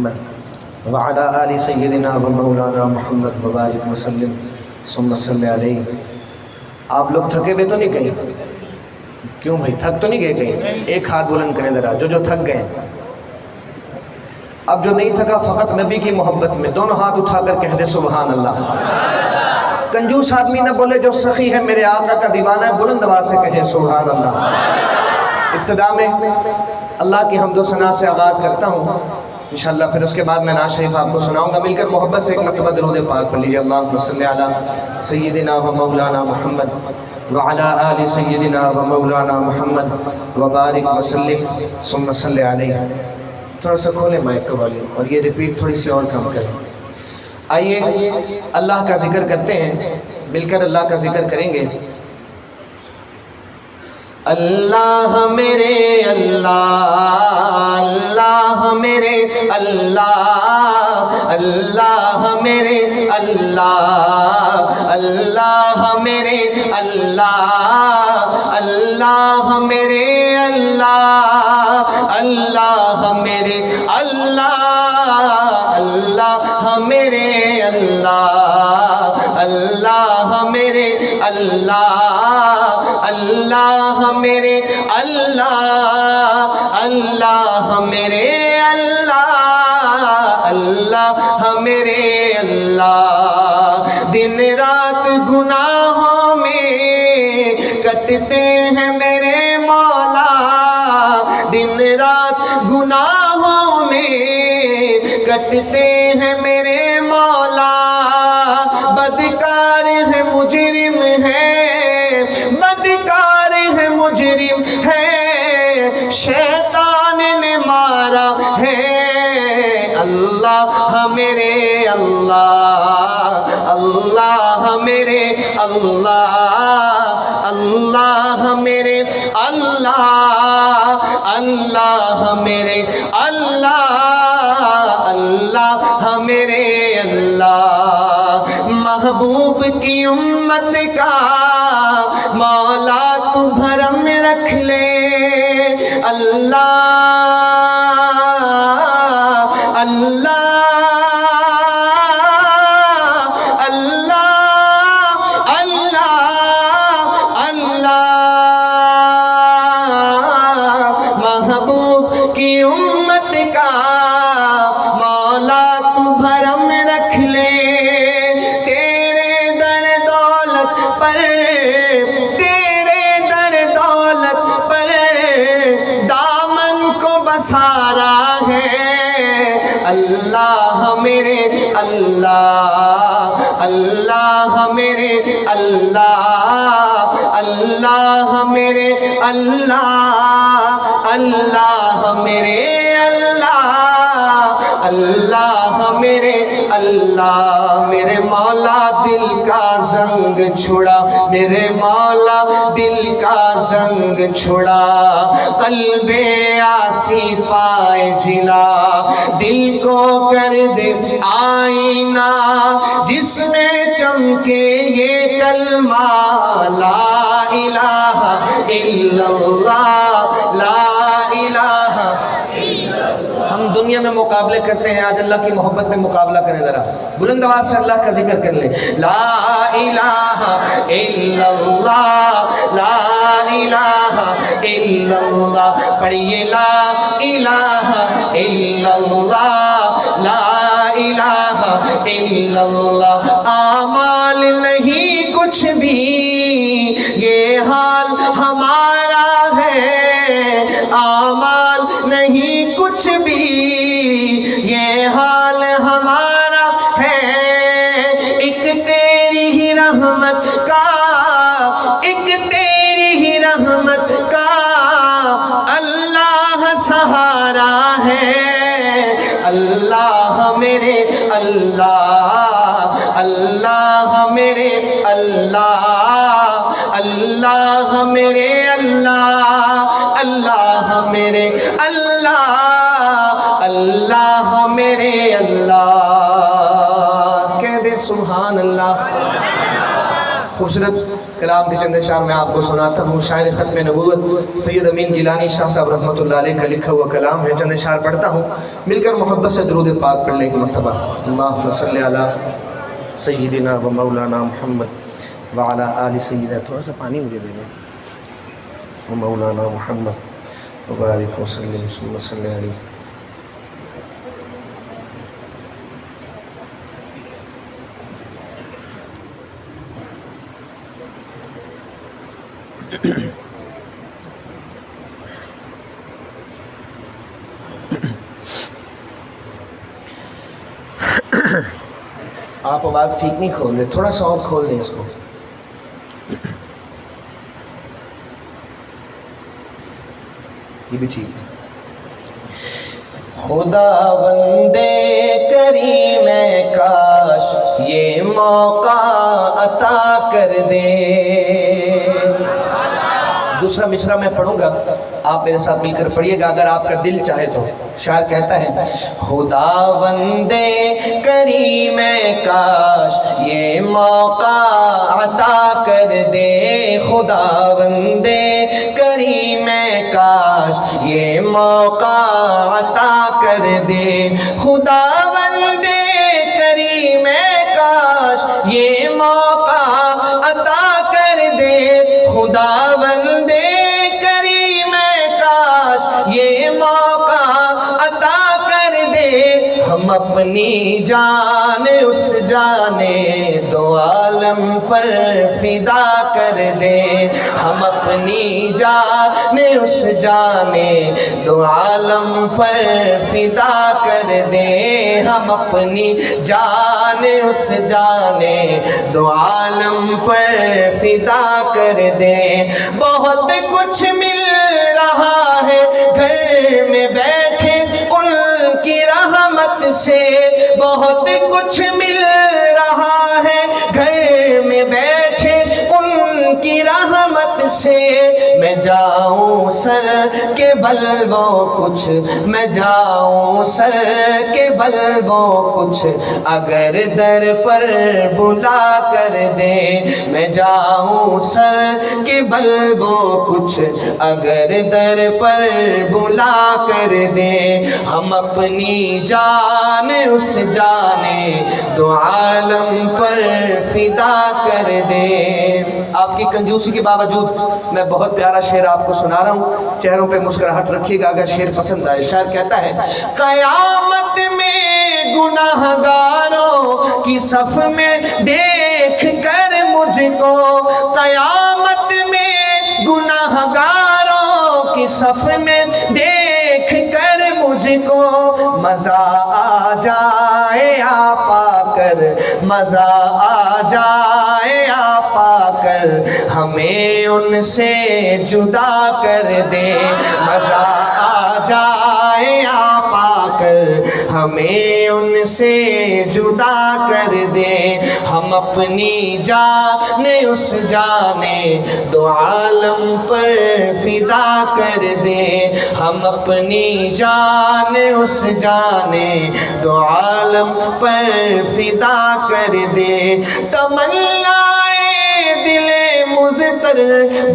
محمد وعلی آل سیدنا و مولانا محمد وبارک وسلم ثم صلی علیہ۔ آپ لوگ تھکے ہوئے تو نہیں کہیں؟ کیوں بھائی تھک تو نہیں گئے کہیں؟ ایک ہاتھ بلند کریں ذرا جو تھک گئے۔ اب جو نہیں تھکا فقط نبی کی محبت میں دونوں ہاتھ اٹھا کر کہہ دے سبحان اللہ۔ کنجوس آدمی نہ بولے جو سخی ہے میرے آقا کا دیوانہ ہے، بلند آواز سے کہے سبحان اللہ۔ ابتدا میں اللہ کی حمد و ثنا سے آغاز کرتا ہوں انشاءاللہ، پھر اس کے بعد میں نعت شریف آپ کو سناؤں گا۔ مل کر محبت سے ایک مرتبہ درود پاک پڑھ لیجیے، اللہم صلی علی سیدنا و مولانا محمد وعلی آل سیدنا و مولانا محمد وبارک وسلم ثم صلی علیہ۔ تھوڑا سا کھولیں مائک کا والیوم اور یہ ریپیٹ تھوڑی سی اور کم کریں۔ آئیے اللہ کا ذکر کرتے ہیں، مل کر اللہ کا ذکر کریں گے۔ اللہ میرے اللہ، اللہ میرے اللہ، اللہ میرے اللہ، اللہ میرے اللہ، اللہ میرے اللہ، اللہ میرے اللہ، اللہ میرے اللہ، اللہ میرے اللہ، اللہ میرے اللہ، اللہ میرے اللہ، اللہ میرے اللہ۔ دن رات گناہوں میں کٹتے ہیں میرے مولا، دن رات گناہوں میں کٹتے ہیں میرے مولا۔ بدکار ہے مجرم ہے، بدکار ہے مجرم ہے، شیطان نے مارا ہے۔ اللہ میرے اللہ، اللہ میرے اللہ، اللہ میرے اللہ، اللہ میرے اللہ، اللہ میرے اللہ۔ محبوب کی امت کا مولا تو بھرم رکھ لے، اللہ اللہ اللہ اللہ اللہ۔ محبوب کی امت کا مولا تو بھرم رکھ لے، تیرے در دولت پر، تیرے در دولت پر دامن کو بسارا ہے۔ اللہ میرے اللہ، اللہ میرے اللہ، اللہ میرے اللہ، اللہ میرے اللہ، اللہ میرے اللہ۔ میرے مولا دل کا زنگ چھڑا، میرے مولا دل کا زنگ چھڑا، قلب آسی پائے جلا، دل کو کر دے آئینہ جس میں چمکے یہ کلمہ لا الہ الا اللہ، لا الہ۔ ہم دنیا میں مقابلے کرتے ہیں، آج اللہ کی محبت میں مقابلہ کریں، ذرا بلند آواز سے اللہ کا ذکر کر لیں۔ لا الہ الا اللہ، لا الہ الا اللہ۔ پڑھیے لا الہ الا اللہ، لا الہ الا اللہ۔ اعمال نہیں کچھ بھی یہ حال ہمارا ہے، اعمال نہیں کچھ بھی یہ حال ہمارا ہے۔ ایک تیری ہی رحمت کا، ایک تیری ہی رحمت کا اللہ سہارا ہے۔ اللہ میرے اللہ، اللہ میرے اللہ، اللہ میرے اللہ، اللہ میرے اللہ، اللہ میرے اللہ۔ کہہ دے سبحان اللہ۔ خوبصورت کلام کے چند اشعار میں آپ کو سناتا ہوں. شاعر ختم نبوت سید امین گیلانی شاہ صاحب رحمۃ اللہ علیہ کا لکھا ہوا کلام ہے. چند اشعار پڑھتا ہوں, مل کر محبت سے درود پاک پڑھنے کی مرتبہ. اللہم صلی علی سیدنا و مولانا محمد وعلی آل سیدنا. تھوڑا سا پانی مجھے دے دیں. و مولانا محمد وبارک وسلم صلی علیہ. آپ آواز ٹھیک نہیں کھول رہے, تھوڑا سا اور کھول دیں اس کو. یہ بھی ٹھیک. خدا بندے کریم کاش یہ موقع عطا کر دے. دوسرا مصرع میں پڑھوں گا, آپ میرے ساتھ مل کر پڑھیے گا اگر آپ کا دل چاہے تو. شاعر کہتا ہے خدا بندے کریم کاش یہ موقع عطا کر دے. خدا بندے کریم کاش یہ موقع عطا کر دے. خدا بندے کریم کاش یہ موقع عطا کر دے. خدا بندے کریم کاش یہ موقع عطا کر دے. ہم اپنی جان اس جانے دو عالم پر فدا کر دے. ہم اپنی جان اس جانے دو عالم پر فدا کر دے. ہم اپنی جان اس جانے دو عالم پر فدا کر دے. بہت کچھ مل رہا ہے گھر میں بیٹھے ان کی رحمت سے. بہت کچھ مل رہا ہے گھر میں بیٹھے ان کی رحمت سے. میں جاؤں سر کے بل وہ کچھ, میں جاؤں سر کے بل وہ کچھ اگر در پر بلا کر دے. میں جاؤں سر کے بل وہ کچھ اگر در پر بلا کر دے. ہم اپنی جان اس جانے دو عالم پر فدا کر دے. آپ کی کنجوسی کے باوجود میں بہت پیارا شعر آپ کو سنا رہا ہوں. چہروں پہ مسکراہٹ رکھیے گا اگر شعر پسند آئے. شاعر کہتا ہے قیامت میں گناہگاروں کی صف میں دیکھ کر مجھ کو. قیامت میں گناہگاروں کی صف میں دیکھ کر مجھ کو مزہ آ جائے آپا کر, مزہ آ جائے آپا کر ہمیں ان سے جدا کر دے. مزہ آ جائے آپا کر ہمیں ان سے جدا کر دے. ہم اپنی جان اس جانے دو عالم پر فدا کر دے. ہم اپنی جان اس جانے دو عالم پر فدا کر دے. تمنائے دل مضطر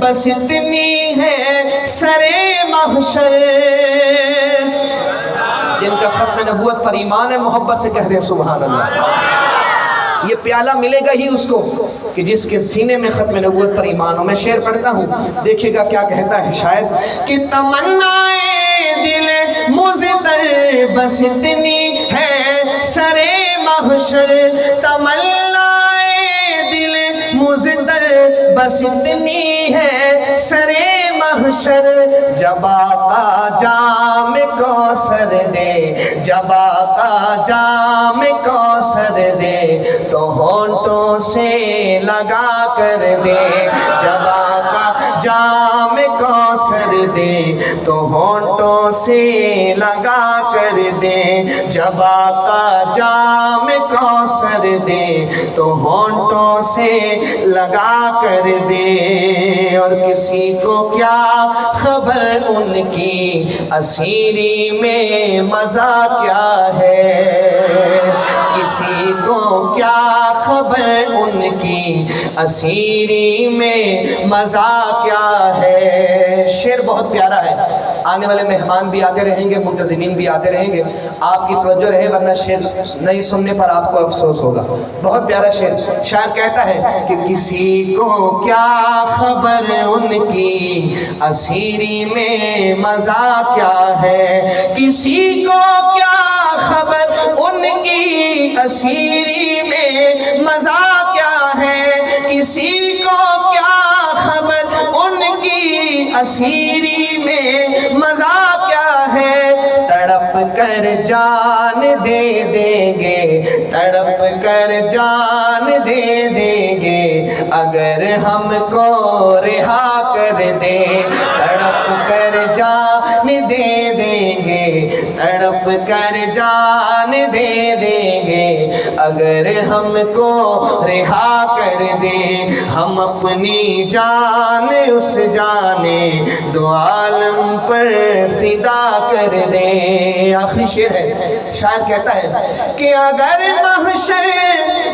بس اتنی ہے سرے محشر. جن کا ختم نبوت پر ایمان ہے محبت سے کہہ دیں سبحان اللہ. یہ پیالہ ملے گا ہی اس کو کہ جس کے سینے میں ختم نبوت پر ایمان ہو. میں شعر پڑھتا ہوں, دیکھیے گا کیا کہتا ہے شاعر کہ تمنائے دل مضطر بس اتنی ہے سرے محشر. تمنائے دل مضطر بس اتنی ہے سرے محشر. جب آقا جام کوثر دے, جب آقا جام کوثر دے تو ہونٹوں سے لگا کر دے. جب آقا جام کوثر دے تو ہونٹوں سے لگا کر دے. جب آقا جام کوثر دے تو ہونٹوں سے لگا کر دے. اور کسی کو کیا خبر ان کی اسیری میں مزہ کیا ہے. کسی کو کیا خبر ان کی اسیری میں مزہ کیا ہے. شعر بہت پیارا ہے. آنے والے مہمان بھی آتے رہیں گے, منتظمین بھی آتے رہیں گے, آپ کی توجہ رہے ورنہ شعر نہیں سننے پر آپ کو افسوس ہوگا. بہت پیارا شعر. شاعر کہتا ہے کہ کسی کو کیا خبر ان کی اسیری میں مزہ کیا ہے, کسی کو کیا خبر ان کی اسیری میں مزہ کیا ہے, کسی کو کیا خبر ان کی اسیری میں مزہ کیا ہے. تڑپ کر جان دے دیں گے, تڑپ کر جان دے دیں گے اگر ہم کو رہا کر دیں. تڑپ کر جان دے دیں گے, تڑپ کر جان دے دیں گے اگر ہم کو رہا کر دیں. ہم اپنی جان اس جانے دو عالم پر فدا کر دیں. آخری شعر ہے. شاعر کہتا ہے کہ اگر محشر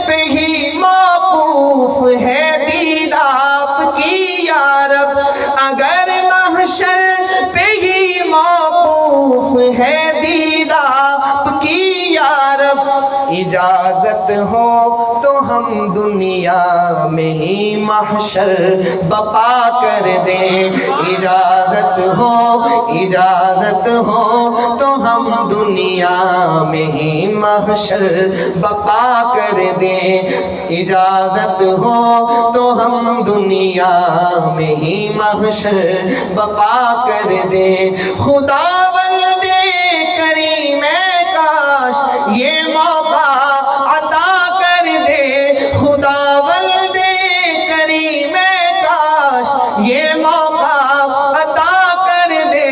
پہ ہی موقوف ہے دید آپ کی یا رب, اگر محشر پہ ہی موقوف ہے دید آپ کی یا رب, اجازت ہو تو ہم دنیا میں ہی محشر بپا کر دیں. اجازت ہو تو ہم دنیا میں ہی محشر بپا کر دیں. اجازت ہو تو ہم دنیا میں ہی محشر بپا کر دیں. خداوند کریم کاش یہ موقع عطا کر دے, خداوند کریم کاش یہ موقع عطا کر دے.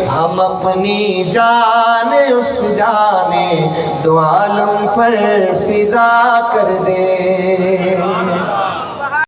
ہم اپنی جان اس جانے دو عالم پر فدا کر دے.